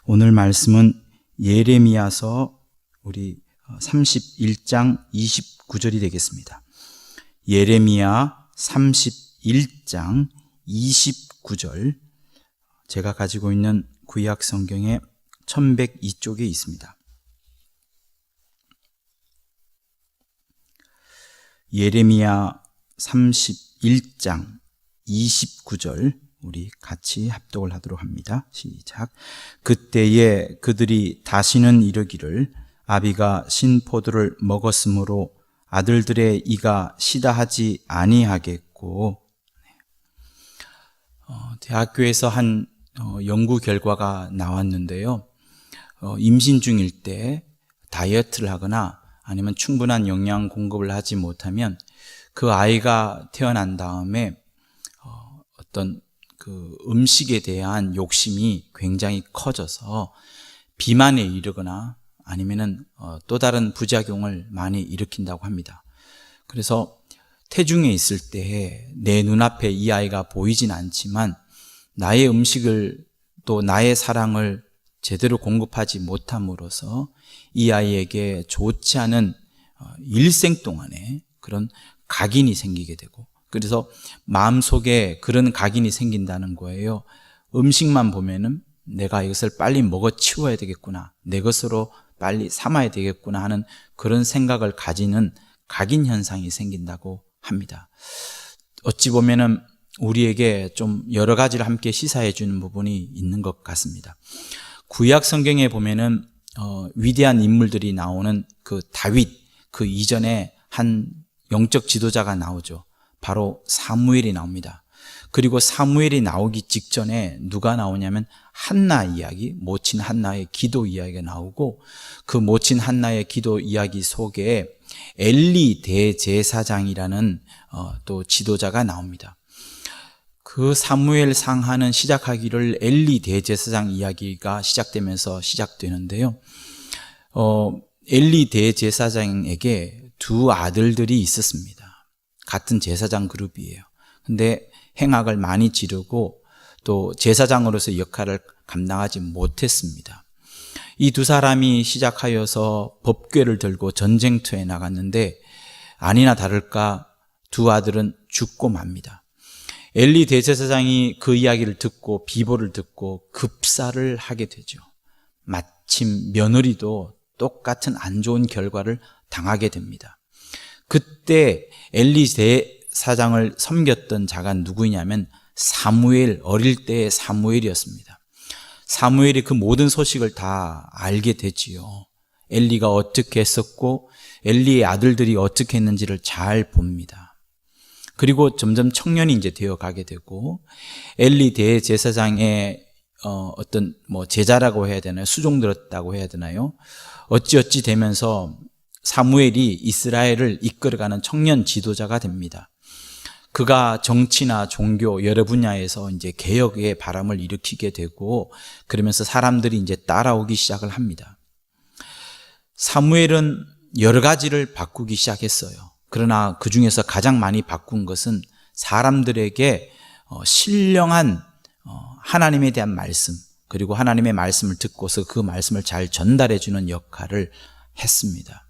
오늘 말씀은 예레미야서 우리 31장 29절이 되겠습니다. 예레미야 31장 29절, 제가 가지고 있는 구약 성경의 1102쪽에 있습니다. 예레미야 31장 29절, 우리 같이 합독을 하도록 합니다. 시작. 그때에 그들이 다시는 이르기를 아비가 신포도를 먹었으므로 아들들의 이가 시다하지 아니하겠고. 대학교에서 한 연구 결과가 나왔는데요. 임신 중일 때 다이어트를 하거나 아니면 충분한 영양 공급을 하지 못하면 그 아이가 태어난 다음에 어떤 그 음식에 대한 욕심이 굉장히 커져서 비만에 이르거나 아니면은 또 다른 부작용을 많이 일으킨다고 합니다. 그래서 태중에 있을 때 내 눈앞에 이 아이가 보이진 않지만 나의 음식을 또 나의 사랑을 제대로 공급하지 못함으로써 이 아이에게 좋지 않은 일생 동안에 그런 각인이 생기게 되고, 그래서 마음속에 그런 각인이 생긴다는 거예요. 음식만 보면은 내가 이것을 빨리 먹어 치워야 되겠구나, 내 것으로 빨리 삼아야 되겠구나 하는 그런 생각을 가지는 각인 현상이 생긴다고 합니다. 어찌 보면은 우리에게 좀 여러 가지를 함께 시사해 주는 부분이 있는 것 같습니다. 구약 성경에 보면은 위대한 인물들이 나오는 그 다윗, 그 이전에 한 영적 지도자가 나오죠. 바로 사무엘이 나옵니다. 그리고 사무엘이 나오기 직전에 누가 나오냐면 한나 이야기, 모친 한나의 기도 이야기가 나오고, 그 모친 한나의 기도 이야기 속에 엘리 대제사장이라는 또 지도자가 나옵니다. 그 사무엘 상하는 시작하기를 엘리 대제사장 이야기가 시작되면서 시작되는데요. 엘리 대제사장에게 두 아들들이 있었습니다. 같은 제사장 그룹이에요. 근데 행악을 많이 지르고 또 제사장으로서 역할을 감당하지 못했습니다. 이 두 사람이 시작하여서 법궤를 들고 전쟁터에 나갔는데 아니나 다를까 두 아들은 죽고 맙니다. 엘리 대제사장이 그 이야기를 듣고 비보를 듣고 급사를 하게 되죠. 마침 며느리도 똑같은 안 좋은 결과를 당하게 됩니다. 그때 엘리 대사장을 섬겼던 자가 누구냐면 사무엘, 어릴 때의 사무엘이었습니다. 사무엘이 그 모든 소식을 다 알게 되지요. 엘리가 어떻게 했었고 엘리의 아들들이 어떻게 했는지를 잘 봅니다. 그리고 점점 청년이 이제 되어 가게 되고, 엘리 대제사장의 어떤 제자라고 해야 되나요? 수종들었다고 해야 되나요? 어찌어찌 되면서 사무엘이 이스라엘을 이끌어가는 청년 지도자가 됩니다. 그가 정치나 종교 여러 분야에서 이제 개혁의 바람을 일으키게 되고, 그러면서 사람들이 이제 따라오기 시작을 합니다. 사무엘은 여러 가지를 바꾸기 시작했어요. 그러나 그 중에서 가장 많이 바꾼 것은 사람들에게 신령한 하나님에 대한 말씀, 그리고 하나님의 말씀을 듣고서 그 말씀을 잘 전달해 주는 역할을 했습니다.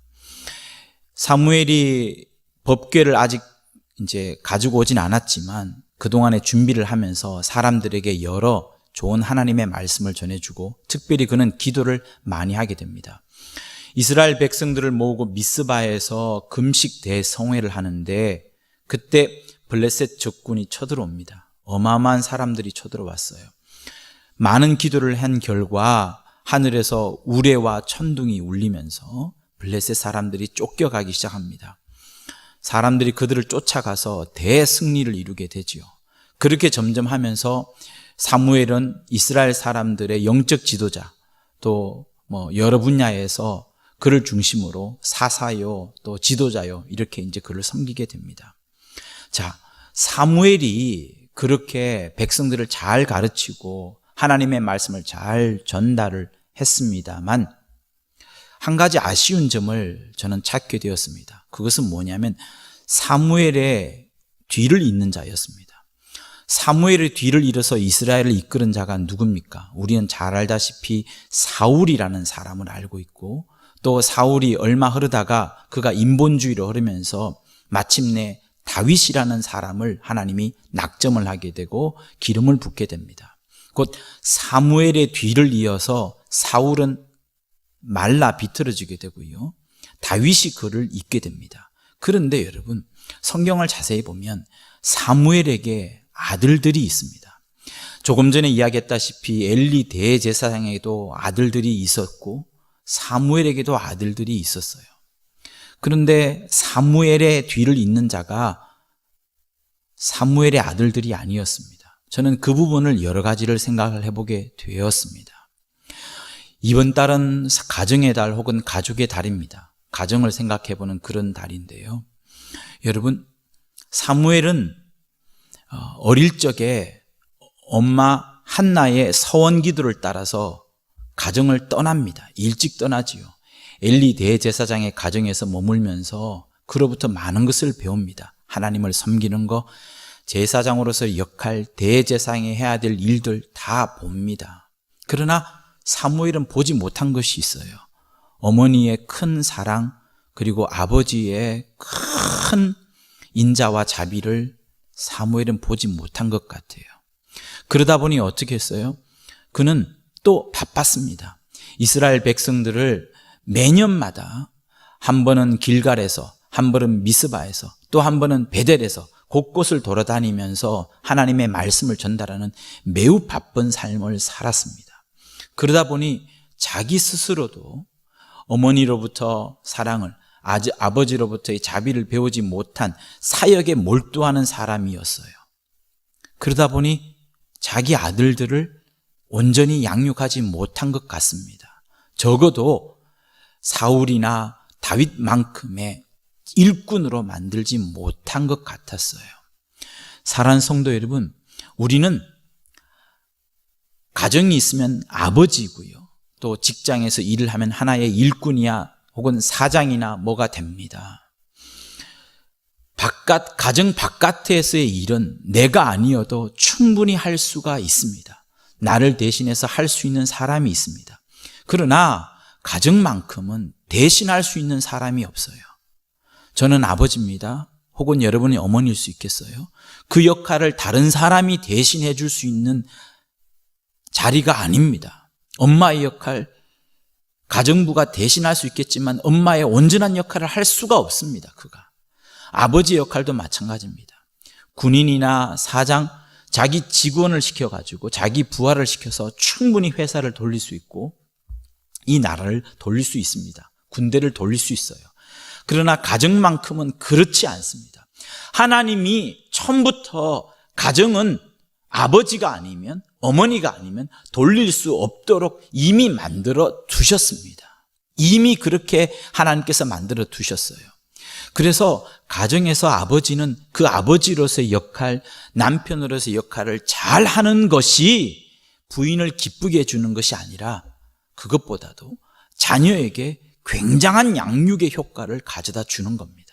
사무엘이 법궤를 아직 이제 가지고 오진 않았지만 그동안의 준비를 하면서 사람들에게 여러 좋은 하나님의 말씀을 전해주고, 특별히 그는 기도를 많이 하게 됩니다. 이스라엘 백성들을 모으고 미스바에서 금식 대성회를 하는데 그때 블레셋 적군이 쳐들어옵니다. 어마어마한 사람들이 쳐들어왔어요. 많은 기도를 한 결과 하늘에서 우레와 천둥이 울리면서 블레셋 사람들이 쫓겨가기 시작합니다. 사람들이 그들을 쫓아가서 대승리를 이루게 되지요. 그렇게 점점 하면서 사무엘은 이스라엘 사람들의 영적 지도자, 또 여러 분야에서 그를 중심으로 사사요, 또 지도자요, 이렇게 이제 그를 섬기게 됩니다. 자, 사무엘이 그렇게 백성들을 잘 가르치고 하나님의 말씀을 잘 전달을 했습니다만 한 가지 아쉬운 점을 저는 찾게 되었습니다. 그것은 뭐냐면 사무엘의 뒤를 잇는 자였습니다. 사무엘의 뒤를 이어서 이스라엘을 이끄는 자가 누굽니까? 우리는 잘 알다시피 사울이라는 사람을 알고 있고, 또 사울이 얼마 흐르다가 그가 인본주의로 흐르면서 마침내 다윗이라는 사람을 하나님이 낙점을 하게 되고 기름을 붓게 됩니다. 곧 사무엘의 뒤를 이어서 사울은 말라 비틀어지게 되고요, 다윗이 그를 잇게 됩니다. 그런데 여러분, 성경을 자세히 보면 사무엘에게 아들들이 있습니다. 조금 전에 이야기했다시피 엘리 대제사장에게도 아들들이 있었고 사무엘에게도 아들들이 있었어요. 그런데 사무엘의 뒤를 잇는 자가 사무엘의 아들들이 아니었습니다. 저는 그 부분을 여러 가지를 생각을 해보게 되었습니다. 이번 달은 가정의 달 혹은 가족의 달입니다. 가정을 생각해보는 그런 달인데요. 여러분, 사무엘은 어릴 적에 엄마 한나의 서원 기도를 따라서 가정을 떠납니다. 일찍 떠나지요. 엘리 대제사장의 가정에서 머물면서 그로부터 많은 것을 배웁니다. 하나님을 섬기는 것, 제사장으로서 역할, 대제사장이 해야 될 일들 다 봅니다. 그러나 사무엘은 보지 못한 것이 있어요. 어머니의 큰 사랑, 그리고 아버지의 큰 인자와 자비를 사무엘은 보지 못한 것 같아요. 그러다 보니 어떻게 했어요? 그는 또 바빴습니다. 이스라엘 백성들을 매년마다 한 번은 길갈에서, 한 번은 미스바에서, 또 한 번은 베델에서 곳곳을 돌아다니면서 하나님의 말씀을 전달하는 매우 바쁜 삶을 살았습니다. 그러다 보니 자기 스스로도 어머니로부터 사랑을, 아버지로부터의 자비를 배우지 못한 사역에 몰두하는 사람이었어요. 그러다 보니 자기 아들들을 온전히 양육하지 못한 것 같습니다. 적어도 사울이나 다윗만큼의 일꾼으로 만들지 못한 것 같았어요. 사랑하는 성도 여러분, 우리는 가정이 있으면 아버지이고요, 또 직장에서 일을 하면 하나의 일꾼이야 혹은 사장이나 뭐가 됩니다. 가정 바깥에서의 일은 내가 아니어도 충분히 할 수가 있습니다. 나를 대신해서 할 수 있는 사람이 있습니다. 그러나 가정만큼은 대신할 수 있는 사람이 없어요. 저는 아버지입니다. 혹은 여러분이 어머니일 수 있겠어요. 그 역할을 다른 사람이 대신해 줄 수 있는 자리가 아닙니다. 엄마의 역할, 가정부가 대신할 수 있겠지만 엄마의 온전한 역할을 할 수가 없습니다. 그가. 아버지의 역할도 마찬가지입니다. 군인이나 사장, 자기 직원을 시켜가지고 자기 부하를 시켜서 충분히 회사를 돌릴 수 있고 이 나라를 돌릴 수 있습니다. 군대를 돌릴 수 있어요. 그러나 가정만큼은 그렇지 않습니다. 하나님이 처음부터 가정은 아버지가 아니면, 어머니가 아니면 돌릴 수 없도록 이미 만들어 두셨습니다. 이미 그렇게 하나님께서 만들어 두셨어요. 그래서 가정에서 아버지는 그 아버지로서의 역할, 남편으로서의 역할을 잘 하는 것이 부인을 기쁘게 해주는 것이 아니라 그것보다도 자녀에게 굉장한 양육의 효과를 가져다 주는 겁니다.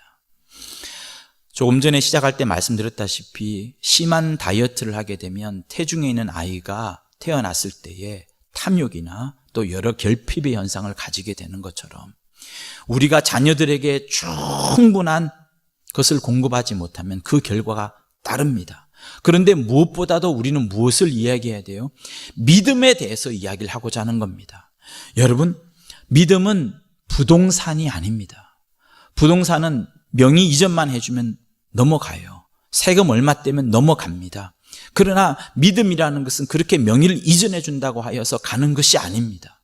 조금 전에 시작할 때 말씀드렸다시피 심한 다이어트를 하게 되면 태중에 있는 아이가 태어났을 때에 탐욕이나 또 여러 결핍의 현상을 가지게 되는 것처럼 우리가 자녀들에게 충분한 것을 공급하지 못하면 그 결과가 따릅니다. 그런데 무엇보다도 우리는 무엇을 이야기해야 돼요? 믿음에 대해서 이야기를 하고자 하는 겁니다. 여러분, 믿음은 부동산이 아닙니다. 부동산은 명의 이전만 해주면 넘어가요. 세금 얼마 떼면 넘어갑니다. 그러나 믿음이라는 것은 그렇게 명의를 이전해 준다고 하여서 가는 것이 아닙니다.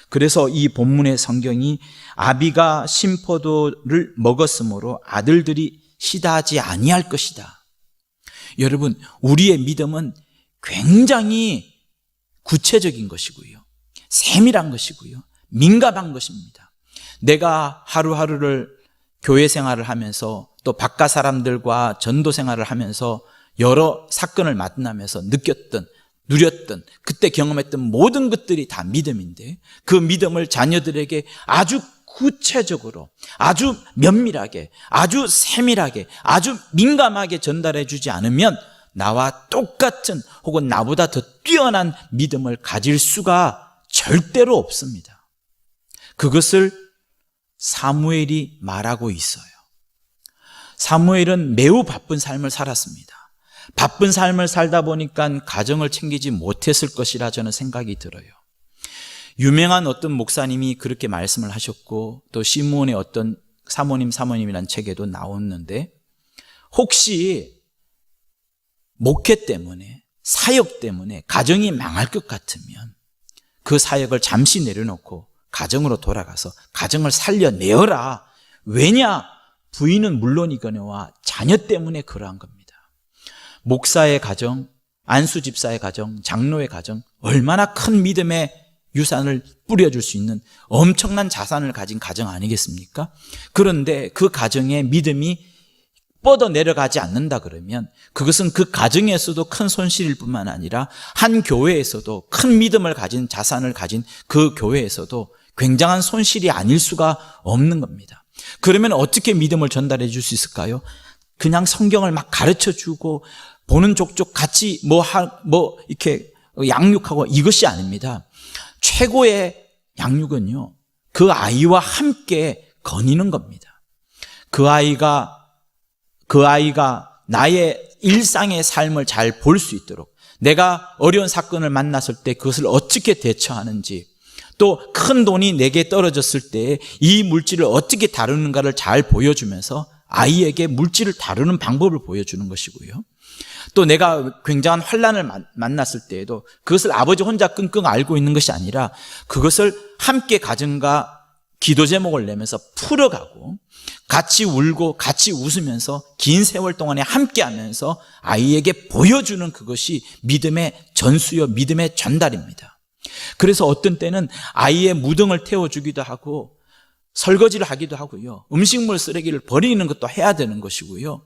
그래서 이 본문의 성경이 아비가 신포도를 먹었으므로 아들들이 시다하지 아니할 것이다. 여러분, 우리의 믿음은 굉장히 구체적인 것이고요, 세밀한 것이고요, 민감한 것입니다. 내가 하루하루를 교회 생활을 하면서 또 바깥 사람들과 전도 생활을 하면서 여러 사건을 만나면서 누렸던 그때 경험했던 모든 것들이 다 믿음인데 그 믿음을 자녀들에게 아주 구체적으로, 아주 면밀하게, 아주 세밀하게, 아주 민감하게 전달해 주지 않으면 나와 똑같은 혹은 나보다 더 뛰어난 믿음을 가질 수가 절대로 없습니다. 그것을 사무엘이 말하고 있어요. 사무엘은 매우 바쁜 삶을 살았습니다. 바쁜 삶을 살다 보니까 가정을 챙기지 못했을 것이라 저는 생각이 들어요. 유명한 어떤 목사님이 그렇게 말씀을 하셨고, 또 시므온의 어떤 사모님이라는 책에도 나왔는데, 혹시 목회 때문에, 사역 때문에 가정이 망할 것 같으면 그 사역을 잠시 내려놓고 가정으로 돌아가서 가정을 살려내어라. 왜냐? 부인은 물론이거니와 자녀 때문에 그러한 겁니다. 목사의 가정, 안수 집사의 가정, 장로의 가정, 얼마나 큰 믿음의 유산을 뿌려줄 수 있는 엄청난 자산을 가진 가정 아니겠습니까? 그런데 그 가정의 믿음이 뻗어 내려가지 않는다 그러면 그것은 그 가정에서도 큰 손실일 뿐만 아니라 한 교회에서도 큰 믿음을 가진 자산을 가진 그 교회에서도 굉장한 손실이 아닐 수가 없는 겁니다. 그러면 어떻게 믿음을 전달해 줄 수 있을까요? 그냥 성경을 막 가르쳐 주고 보는 족족 같이 이렇게 양육하고 이것이 아닙니다. 최고의 양육은요, 그 아이와 함께 거니는 겁니다. 그 아이가 나의 일상의 삶을 잘 볼 수 있도록, 내가 어려운 사건을 만났을 때 그것을 어떻게 대처하는지, 또 큰 돈이 내게 떨어졌을 때 이 물질을 어떻게 다루는가를 잘 보여주면서 아이에게 물질을 다루는 방법을 보여주는 것이고요. 또 내가 굉장한 환난을 만났을 때에도 그것을 아버지 혼자 끙끙 앓고 있는 것이 아니라 그것을 함께 가정과 기도 제목을 내면서 풀어가고 같이 울고 같이 웃으면서 긴 세월 동안에 함께 하면서 아이에게 보여주는 그것이 믿음의 전수요, 믿음의 전달입니다. 그래서 어떤 때는 아이의 무등을 태워주기도 하고 설거지를 하기도 하고요, 음식물 쓰레기를 버리는 것도 해야 되는 것이고요,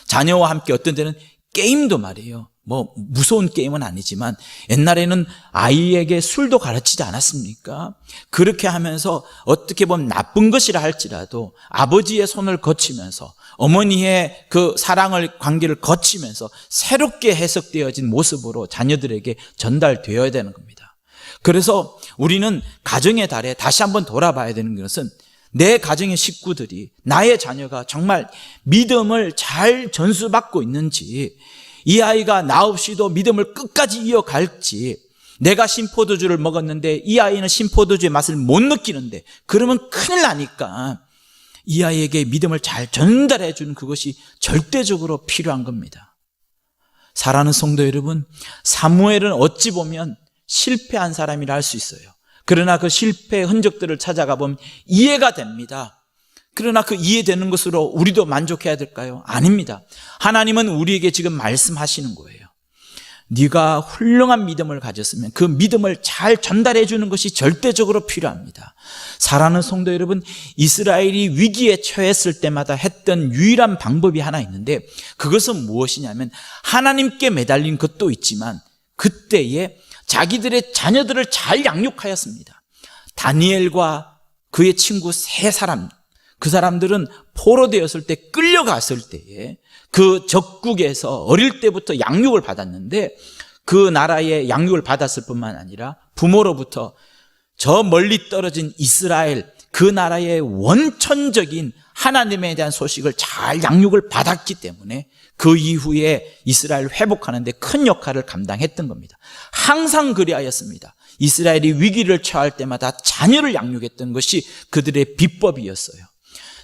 자녀와 함께 어떤 때는 게임도 말이에요. 무서운 게임은 아니지만 옛날에는 아이에게 술도 가르치지 않았습니까? 그렇게 하면서 어떻게 보면 나쁜 것이라 할지라도 아버지의 손을 거치면서 어머니의 그 사랑을 관계를 거치면서 새롭게 해석되어진 모습으로 자녀들에게 전달되어야 되는 겁니다. 그래서 우리는 가정의 달에 다시 한번 돌아봐야 되는 것은 내 가정의 식구들이, 나의 자녀가 정말 믿음을 잘 전수받고 있는지, 이 아이가 나 없이도 믿음을 끝까지 이어갈지, 내가 신포도주를 먹었는데 이 아이는 신포도주의 맛을 못 느끼는데 그러면 큰일 나니까 이 아이에게 믿음을 잘 전달해 주는 그것이 절대적으로 필요한 겁니다. 사랑하는 성도 여러분, 사무엘은 어찌 보면 실패한 사람이라 할 수 있어요. 그러나 그 실패의 흔적들을 찾아가 보면 이해가 됩니다. 그러나 그 이해되는 것으로 우리도 만족해야 될까요? 아닙니다. 하나님은 우리에게 지금 말씀하시는 거예요. 네가 훌륭한 믿음을 가졌으면 그 믿음을 잘 전달해 주는 것이 절대적으로 필요합니다. 사랑하는 성도 여러분, 이스라엘이 위기에 처했을 때마다 했던 유일한 방법이 하나 있는데, 그것은 무엇이냐면 하나님께 매달린 것도 있지만 그때에 자기들의 자녀들을 잘 양육하였습니다. 다니엘과 그의 친구 세 사람, 그 사람들은 포로되었을 때, 끌려갔을 때에 그 적국에서 어릴 때부터 양육을 받았는데, 그 나라의 양육을 받았을 뿐만 아니라 부모로부터 저 멀리 떨어진 이스라엘, 그 나라의 원천적인 하나님에 대한 소식을 잘 양육을 받았기 때문에 그 이후에 이스라엘을 회복하는 데 큰 역할을 감당했던 겁니다. 항상 그리하였습니다. 이스라엘이 위기를 처할 때마다 자녀를 양육했던 것이 그들의 비법이었어요.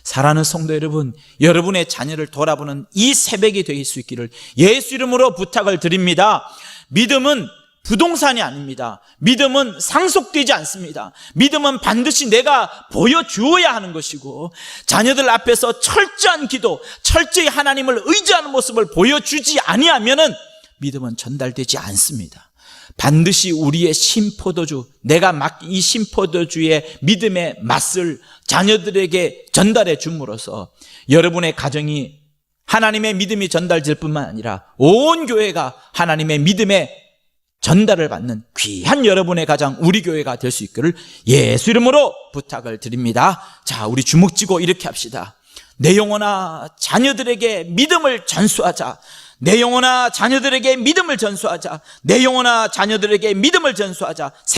사랑하는 성도 여러분, 여러분의 자녀를 돌아보는 이 새벽이 될 수 있기를 예수 이름으로 부탁을 드립니다. 믿음은 부동산이 아닙니다. 믿음은 상속되지 않습니다. 믿음은 반드시 내가 보여주어야 하는 것이고, 자녀들 앞에서 철저한 기도, 철저히 하나님을 의지하는 모습을 보여주지 아니하면은 믿음은 전달되지 않습니다. 반드시 우리의 신포도주, 내가 이 신포도주의 믿음의 맛을 자녀들에게 전달해 줌으로써 여러분의 가정이 하나님의 믿음이 전달될 뿐만 아니라 온 교회가 하나님의 믿음의 전달을 받는 귀한 여러분의 가정, 우리 교회가 될 수 있기를 예수 이름으로 부탁을 드립니다. 자, 우리 주먹 쥐고 이렇게 합시다. 내 영혼아, 자녀들에게 믿음을 전수하자. 내 영혼아 자녀들에게 믿음을 전수하자. 내 영혼아 자녀들에게 믿음을 전수하자.